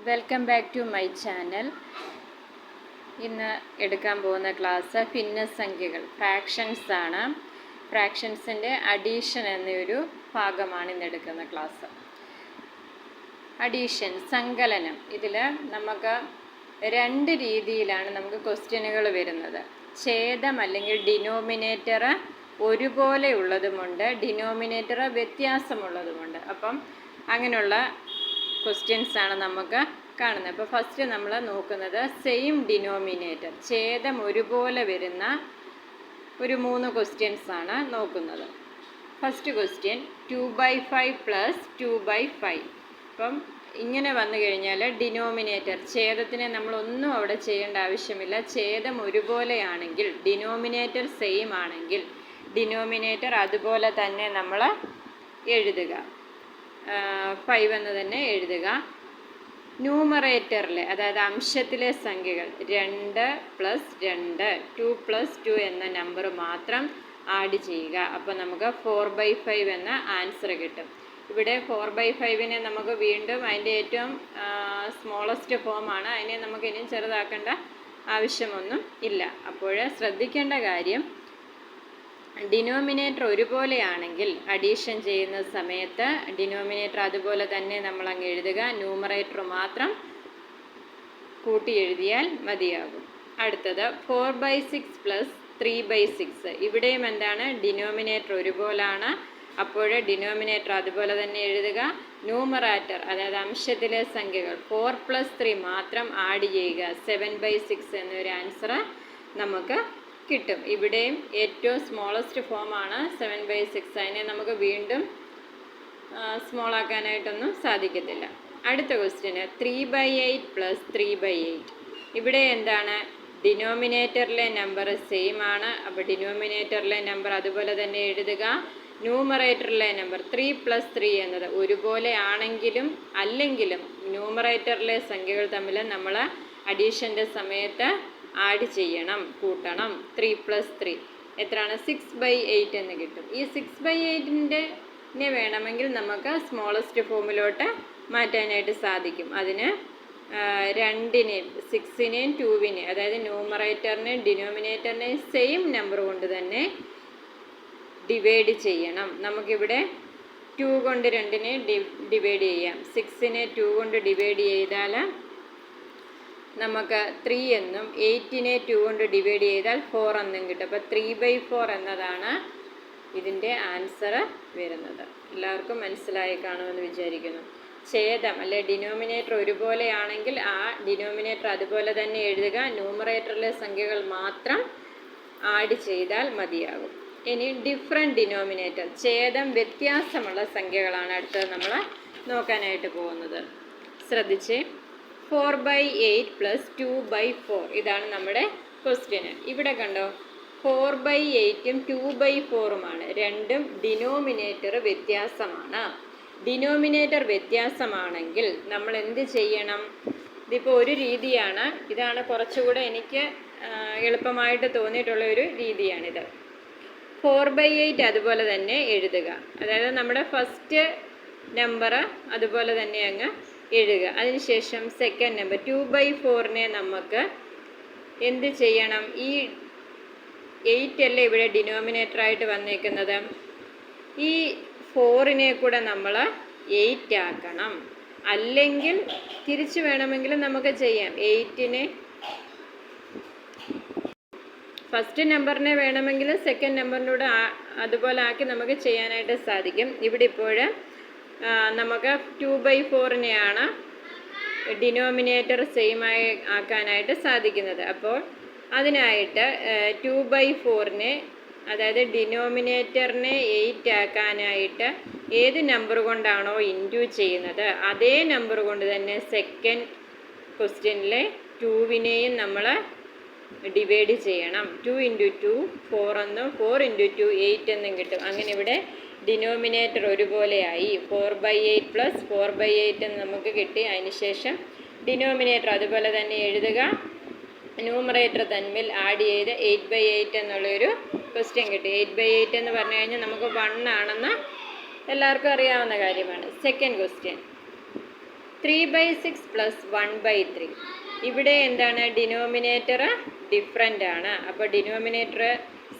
Welcome back to my channel. ഇന്ന് എടുക്കാൻ പോകുന്ന ക്ലാസ് ഭിന്നസംഖ്യകൾ, ഫ്രാക്ഷൻസ് ആണ്. ഫ്രാക്ഷൻസിൻ്റെ അഡീഷൻ എന്നൊരു ഭാഗമാണ് ഇന്ന് എടുക്കുന്ന ക്ലാസ്. അഡീഷൻ, സങ്കലനം. ഇതിൽ നമുക്ക് രണ്ട് രീതിയിലാണ് നമുക്ക് ക്വസ്റ്റ്യനുകൾ വരുന്നത്. ഛേദം അല്ലെങ്കിൽ ഡിനോമിനേറ്റർ ഒരുപോലെ ഉള്ളതുമുണ്ട്, ഡിനോമിനേറ്റർ വ്യത്യാസമുള്ളതുമുണ്ട്. അപ്പം അങ്ങനെയുള്ള ക്വസ്റ്റ്യൻസ് ആണ് നമുക്ക് കാണുന്നത്. അപ്പോൾ ഫസ്റ്റ് നമ്മൾ നോക്കുന്നത് സെയിം ഡിനോമിനേറ്റർ, ഛേദം ഒരുപോലെ വരുന്ന ഒരു 3 ക്വസ്റ്റ്യൻസ് ആണ് നോക്കുന്നത്. First question 2/5 + 2/5. അപ്പം ഇങ്ങനെ വന്നു കഴിഞ്ഞാൽ ഡിനോമിനേറ്റർ, ഛേദത്തിനെ നമ്മളൊന്നും അവിടെ ചെയ്യേണ്ട ആവശ്യമില്ല. ഛേദം ഒരുപോലെയാണെങ്കിൽ, ഡിനോമിനേറ്റർ സെയിം ആണെങ്കിൽ ഡിനോമിനേറ്റർ അതുപോലെ തന്നെ നമ്മൾ എഴുതുക, 5 എന്ന് തന്നെ എഴുതുക. ന്യൂമറേറ്ററിലെ, അതായത് അംശത്തിലെ സംഖ്യകൾ 2 + 2, 2 + 2 എന്ന നമ്പർ മാത്രം ആഡ് ചെയ്യുക. അപ്പോൾ നമുക്ക് 4/5 എന്ന ആൻസർ കിട്ടും. ഇവിടെ 4/5നെ നമുക്ക് വീണ്ടും അതിൻ്റെ ഏറ്റവും സ്മോളസ്റ്റ് ഫോമാണ്, അതിനെ നമുക്ക് ഇനിയും ചെറുതാക്കേണ്ട ആവശ്യമൊന്നും ഇല്ല. അപ്പോൾ ശ്രദ്ധിക്കേണ്ട കാര്യം, ഡിനോമിനേറ്റർ ഒരുപോലെയാണെങ്കിൽ അഡീഷൻ ചെയ്യുന്ന സമയത്ത് ഡിനോമിനേറ്റർ അതുപോലെ തന്നെ നമ്മൾ അങ്ങ് എഴുതുക, ന്യൂമറേറ്റർ മാത്രം കൂട്ടി എഴുതിയാൽ മതിയാകും. അടുത്തത് 4/6 + 3/6. ഇവിടെയും എന്താണ്, ഡിനോമിനേറ്റർ ഒരുപോലാണ്, അപ്പോൾ ഡിനോമിനേറ്റർ അതുപോലെ തന്നെ എഴുതുക. ന്യൂമറേറ്റർ, അതായത് അംശത്തിലെ സംഖ്യകൾ 4 + 3 മാത്രം ആഡ് ചെയ്യുക. 7/6 എന്നൊരു ആൻസർ നമുക്ക് കിട്ടും. ഇവിടെയും ഏറ്റവും സ്മോളസ്റ്റ് ഫോമാണ് 7/6. അതിനെ നമുക്ക് വീണ്ടും സ്മോൾ ആക്കാനായിട്ടൊന്നും സാധിക്കത്തില്ല. അടുത്ത ക്വസ്റ്റ്യന് 3/8 + 3/8. ഇവിടെ എന്താണ്, ഡിനോമിനേറ്ററിലെ നമ്പർ സെയിം ആണ്, അപ്പോൾ ഡിനോമിനേറ്ററിലെ നമ്പർ അതുപോലെ തന്നെ എഴുതുക. ന്യൂമറേറ്ററിലെ നമ്പർ 3 + 3 എന്നത് ഒരുപോലെ ആണെങ്കിലും അല്ലെങ്കിലും ന്യൂമറേറ്ററിലെ സംഖ്യകൾ തമ്മിൽ നമ്മൾ അഡീഷൻ്റെ സമയത്ത് ആഡ് ചെയ്യണം, കൂട്ടണം. 3 + 3 എത്രയാണ്, 6/8 എന്ന് കിട്ടും. ഈ 6/8നെ വേണമെങ്കിൽ നമുക്ക് സ്മോളസ്റ്റ് ഫോമിലോട്ട് മാറ്റാനായിട്ട് സാധിക്കും. അതിന് 2നെയും 6നെയും 2വിനെയും, അതായത് ന്യൂമറേറ്ററിനെയും ഡിനോമിനേറ്ററിനെയും സെയിം നമ്പർ കൊണ്ട് തന്നെ ഡിവൈഡ് ചെയ്യണം. നമുക്കിവിടെ 2 കൊണ്ട് 2നെ ഡിവൈഡ് ചെയ്യാം. 6നെ 2 കൊണ്ട് ഡിവൈഡ് ചെയ്താൽ നമുക്ക് 3 എന്നും, 8നെ 2 കൊണ്ട് ഡിവൈഡ് ചെയ്താൽ 4 എന്നും കിട്ടും. അപ്പോൾ 3/4 എന്നതാണ് ഇതിൻ്റെ ആൻസർ വരുന്നത്. എല്ലാവർക്കും മനസ്സിലായി കാണുമെന്ന് വിചാരിക്കുന്നു. ഛേദം അല്ലെ ഡിനോമിനേറ്റർ ഒരുപോലെയാണെങ്കിൽ ആ ഡിനോമിനേറ്റർ അതുപോലെ തന്നെ എഴുതുക, ന്യൂമറേറ്ററിലെ സംഖ്യകൾ മാത്രം ആഡ് ചെയ്താൽ മതിയാകും. ഇനി ഡിഫറെൻറ്റ് ഡിനോമിനേറ്റർ, ഛേദം വ്യത്യാസമുള്ള സംഖ്യകളാണ് അടുത്തത് നമ്മൾ നോക്കാനായിട്ട് പോകുന്നത്. ശ്രദ്ധിച്ച്, 4/8 + 2/4. ഇതാണ് നമ്മുടെ ക്വസ്റ്റ്യന്. ഇവിടെ കണ്ടോ, 4/8ഉം 2/4ഉമാണ്. രണ്ടും ഡിനോമിനേറ്റർ വ്യത്യാസമാണ്. ഡിനോമിനേറ്റർ വ്യത്യാസമാണെങ്കിൽ നമ്മൾ എന്ത് ചെയ്യണം? ഇതിപ്പോൾ ഒരു രീതിയാണ്, ഇതാണ് കുറച്ചുകൂടെ എനിക്ക് എളുപ്പമായിട്ട് തോന്നിയിട്ടുള്ള ഒരു രീതിയാണിത്. 4/8 അതുപോലെ തന്നെ എഴുതുക, അതായത് നമ്മുടെ ഫസ്റ്റ് നമ്പർ അതുപോലെ തന്നെ അങ്ങ് എഴുതുക. അതിനുശേഷം സെക്കൻഡ് നമ്പർ 2/4നെ നമുക്ക് എന്ത് ചെയ്യണം? ഈ 8 അല്ലേ ഇവിടെ ഡിനോമിനേറ്ററായിട്ട് വന്നേക്കുന്നത്, ഈ 4നെ കൂടെ നമ്മൾ 8 ആക്കണം. അല്ലെങ്കിൽ തിരിച്ച് വേണമെങ്കിൽ നമുക്ക് ചെയ്യാം. 8നെ ഫസ്റ്റ് നമ്പറിനെ വേണമെങ്കിൽ സെക്കൻഡ് നമ്പറിനൂടെ അതുപോലെ ആക്കി നമുക്ക് ചെയ്യാനായിട്ട് സാധിക്കും. ഇവിടെ ഇപ്പോൾ നമുക്ക് 2/4നെയാണ് ഡിനോമിനേറ്റർ സെയിമായി ആക്കാനായിട്ട് സാധിക്കുന്നത്. അപ്പോൾ അതിനായിട്ട് 2/4നെ, അതായത് ഡിനോമിനേറ്ററിനെ 8 ആക്കാനായിട്ട് ഏത് നമ്പർ കൊണ്ടാണോ ഇൻറ്റു ചെയ്യുന്നത് അതേ നമ്പർ കൊണ്ട് തന്നെ സെക്കൻഡ് ക്വസ്റ്റ്യനിലെ 2വിനെയും നമ്മൾ ഡിവൈഡ് ചെയ്യണം. 2 × 2 4 എന്നും 4 × 2 8 എന്നും കിട്ടും. അങ്ങനെ ഇവിടെ ഡിനോമിനേറ്റർ ഒരുപോലെയായി. 4/8 + 4/8 എന്ന് നമുക്ക് കിട്ടി. അതിനുശേഷം ഡിനോമിനേറ്റർ അതുപോലെ തന്നെ എഴുതുക, ന്യൂമറേറ്റർ തമ്മിൽ ആഡ് ചെയ്ത് 8/8 എന്നുള്ളൊരു ക്വസ്റ്റ്യൻ കിട്ടി. 8/8 എന്ന് പറഞ്ഞു കഴിഞ്ഞാൽ നമുക്ക് 1 ആണെന്ന് എല്ലാവർക്കും അറിയാവുന്ന കാര്യമാണ്. Second question 3/6 plus 1/3. ഇവിടെ എന്താണ്, ഡിനോമിനേറ്റർ ഡിഫറൻ്റ് ആണ്. അപ്പോൾ ഡിനോമിനേറ്റർ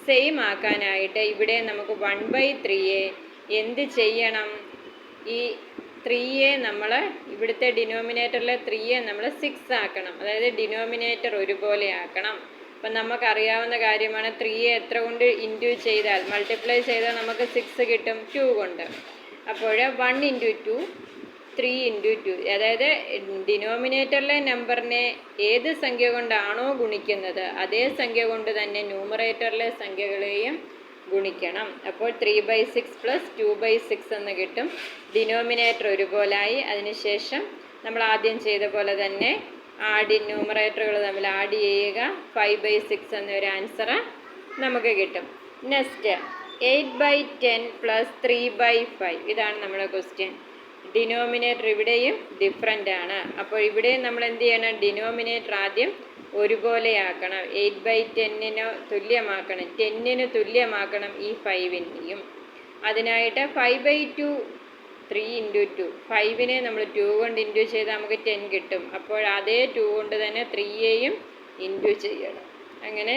സെയിം ആക്കാനായിട്ട് ഇവിടെ നമുക്ക് 1/3യെ എന്ത് ചെയ്യണം, ഈ 3യെ നമ്മൾ ഇവിടുത്തെ ഡിനോമിനേറ്ററിലെ 3യെ നമ്മൾ 6 ആക്കണം. അതായത് ഡിനോമിനേറ്റർ ഒരുപോലെ ആക്കണം. അപ്പം നമുക്കറിയാവുന്ന കാര്യമാണ് 3യെ എത്ര കൊണ്ട് ഇൻറ്റു ചെയ്താൽ, മൾട്ടിപ്ലൈ ചെയ്താൽ നമുക്ക് 6 കിട്ടും, 2 കൊണ്ട്. അപ്പോൾ 1 × 2 3 × 2. അതായത് ഡിനോമിനേറ്ററിലെ നമ്പറിനെ ഏത് സംഖ്യ കൊണ്ടാണോ ഗുണിക്കുന്നത് അതേ സംഖ്യ കൊണ്ട് തന്നെ ന്യൂമറേറ്ററിലെ സംഖ്യകളെയും ഗുണിക്കണം. അപ്പോൾ 3/6 പ്ലസ് 2/6 എന്ന് കിട്ടും. ഡിനോമിനേറ്റർ ഒരുപോലായി. അതിനുശേഷം നമ്മൾ ആദ്യം ചെയ്ത പോലെ തന്നെ ന്യൂമറേറ്ററുകൾ തമ്മിൽ ആഡ് ചെയ്യുക. 5/6 എന്നൊരു ആൻസർ നമുക്ക് കിട്ടും. Next 8/10 plus 3/5. ഇതാണ് നമ്മുടെ ക്വസ്റ്റ്യൻ. ഡിനോമിനേറ്റർ ഇവിടെയും ഡിഫറൻ്റ് ആണ്. അപ്പോൾ ഇവിടെയും നമ്മൾ എന്ത് ചെയ്യണം, ഡിനോമിനേറ്റർ ആദ്യം ഒരുപോലെയാക്കണം. 8/10 തുല്യമാക്കണം, 10 തുല്യമാക്കണം ഈ 5-നെയും. അതിനായിട്ട് 5/2 3 × 2. 5നെ നമ്മൾ 2 കൊണ്ട് ഇൻറ്റു ചെയ്താൽ നമുക്ക് 10 കിട്ടും. അപ്പോൾ അതേ 2 കൊണ്ട് തന്നെ 3യെയും ഇൻറ്റു ചെയ്യണം. അങ്ങനെ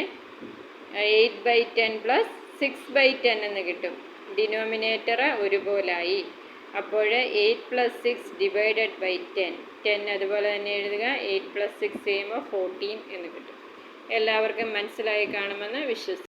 8/10 പ്ലസ് 6/10 എന്ന് കിട്ടും. ഡിനോമിനേറ്റർ ഒരുപോലായി. അപ്പോൾ 8 + 6 ഡിവൈഡഡ് ബൈ 10. 10 അതുപോലെ തന്നെ എഴുതുക. 8 + 6 ചെയ്യുമ്പോൾ 14 എന്ന് കിട്ടും. എല്ലാവർക്കും മനസ്സിലായി കാണുമെന്ന് വിശ്വസിക്കുന്നു.